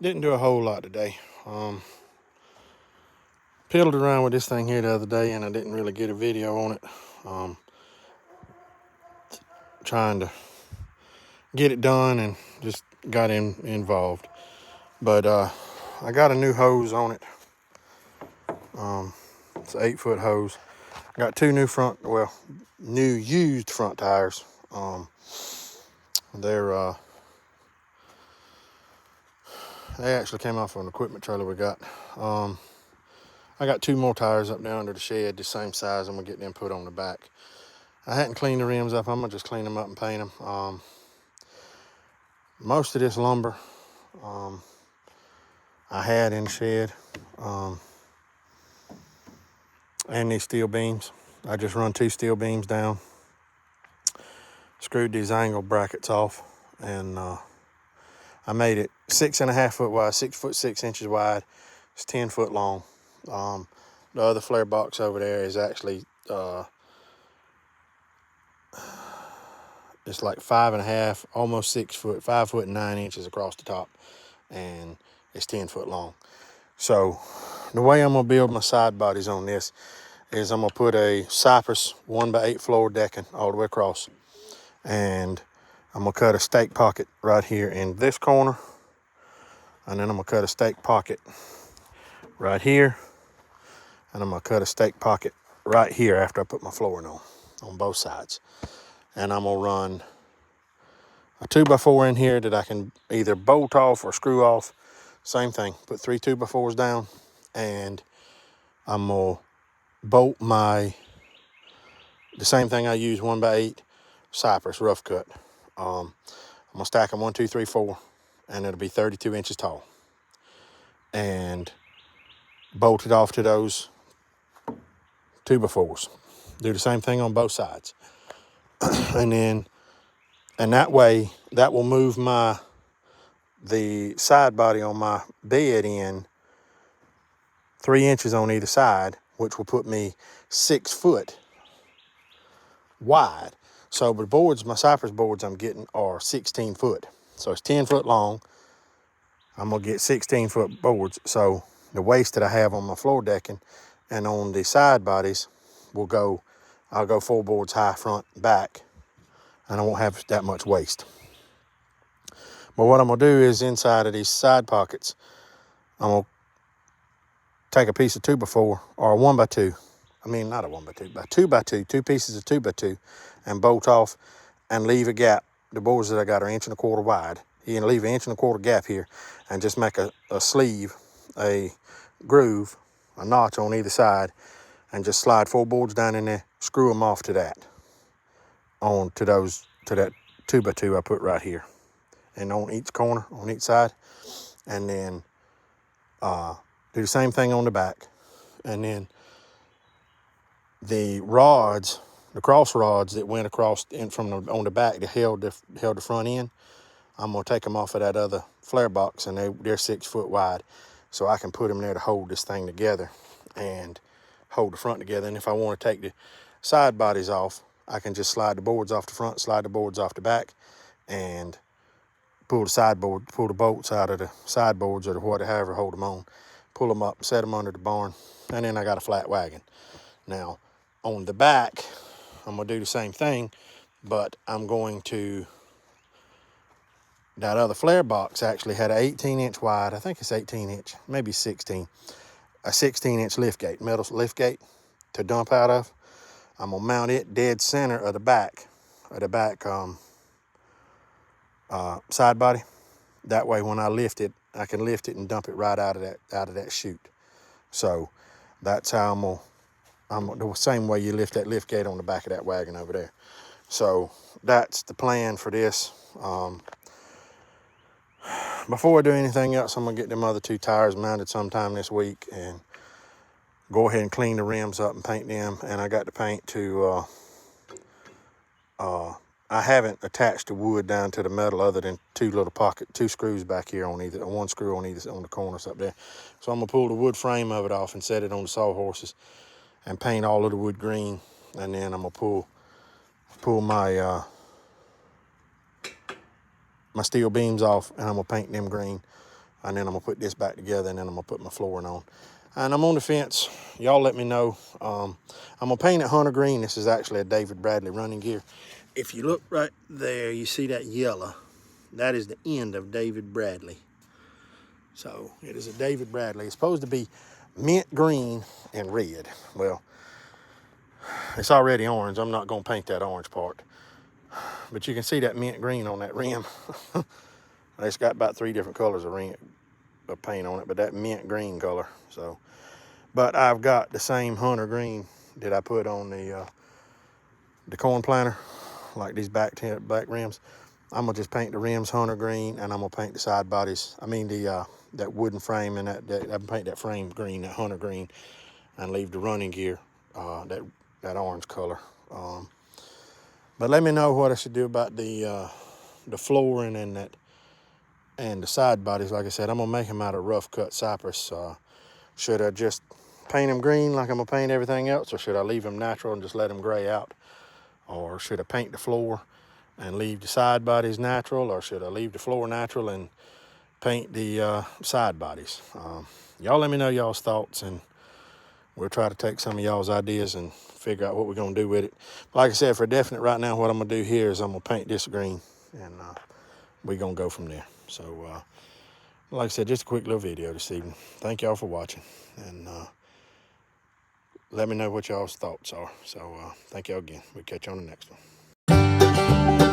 Didn't do a whole lot today. Piddled around with this thing here the other day, and I didn't really get a video on it. Trying to get it done and just got involved. But I got a new hose on it. It's an 8-foot hose. Got two new used front tires. They actually came off an equipment trailer we got. I got two more tires up there under the shed, the same size. I'm gonna get them put on the back. I hadn't cleaned the rims up. I'm gonna just clean them up and paint them. Most of this lumber I had in the shed, and these steel beams. I just run two steel beams down, screwed these angle brackets off, and I made it 6.5 foot wide, 6 foot 6 inches wide. It's 10 foot long. The other flare box over there is actually it's like 5.5, almost 6 foot, 5 foot 9 inches across the top, and it's 10 foot long. So the way I'm gonna build my side bodies on this is I'm gonna put a cypress 1x8 floor decking all the way across, and I'm gonna cut a stake pocket right here in this corner, and then I'm gonna cut a stake pocket right here, and I'm gonna cut a stake pocket right here after I put my flooring on both sides. And I'm gonna run a 2x4 in here that I can either bolt off or screw off. Same thing, put 3 2x4s down, and I'm gonna bolt the same thing I use 1x8 cypress rough cut. I'm gonna stack them 1, 2, 3, 4, and it'll be 32 inches tall. And bolt it off to those 2x4s. Do the same thing on both sides. and that way, that will move the side body on my bed in 3 inches on either side, which will put me 6 foot wide. So the boards, my cypress boards I'm getting are 16 foot. So it's 10 foot long. I'm gonna get 16 foot boards. So the waist that I have on my floor decking and on the side bodies I'll go 4 boards high, front, back, and I won't have that much waste. But what I'm gonna do is inside of these side pockets, I'm gonna take a piece of 2x4 or a 1x2. I mean, not a 1x2, but 2x2, 2 pieces of 2x2, and bolt off and leave a gap. The boards that I got are 1.25 inches wide. You can leave an 1.25 inch gap here and just make a sleeve, a groove, a notch on either side, and just slide 4 boards down in there, screw them off to that, to that 2x2 I put right here, and on each corner, on each side, and then do the same thing on the back. And then the rods, the cross rods that went across on the back that held the front end, I'm gonna take them off of that other flare box, and they're 6 foot wide, so I can put them there to hold this thing together and hold the front together. And if I want to take the side bodies off, I can just slide the boards off the front, slide the boards off the back, and pull the bolts out of the sideboards or whatever, hold them on, pull them up, set them under the barn, and then I got a flat wagon. Now, on the back, I'm gonna do the same thing, but that other flare box actually had an 18 inch wide, I think it's 18 inch, maybe 16, a 16 inch lift gate, metal lift gate to dump out of. I'm gonna mount it dead center of the back side body. That way, when I lift it, I can lift it and dump it right out of that chute. So that's how I'm the same way you lift that lift gate on the back of that wagon over there. So that's the plan for this. Before I do anything else, I'm gonna get them other 2 tires mounted sometime this week and go ahead and clean the rims up and paint them. And I got to paint to I haven't attached the wood down to the metal other than 2 screws back here on either, 1 screw on the corners up there. So I'm gonna pull the wood frame of it off and set it on the sawhorses and paint all of the wood green. And then I'm gonna pull my my steel beams off, and I'm gonna paint them green. And then I'm gonna put this back together, and then I'm gonna put my flooring on. And I'm on the fence. Y'all let me know. I'm gonna paint it hunter green. This is actually a David Bradley running gear. If you look right there, you see that yellow. That is the end of David Bradley. So it is a David Bradley. It's supposed to be mint green and red. Well, it's already orange. I'm not gonna paint that orange part. But you can see that mint green on that rim. It's got about 3 different colors of paint on it, but that mint green color. So, but I've got the same hunter green that I put on the corn planter, like these back rims. I'm gonna just paint the rims hunter green, and I'm gonna paint the side bodies. I mean that wooden frame, and I'm paint that frame green, that hunter green, and leave the running gear that orange color. But let me know what I should do about the flooring and the side bodies. Like I said, I'm gonna make them out of rough cut cypress. Should I just paint them green like I'm gonna paint everything else, or should I leave them natural and just let them gray out? Or should I paint the floor and leave the side bodies natural, or should I leave the floor natural and paint the side bodies? Y'all let me know y'all's thoughts, and we'll try to take some of y'all's ideas and figure out what we're gonna do with it. Like I said, for definite right now, what I'm gonna do here is I'm gonna paint this green, and we're gonna go from there. So like I said, just a quick little video this evening. Thank y'all for watching, and let me know what y'all's thoughts are. So thank y'all again. We'll catch you on the next one.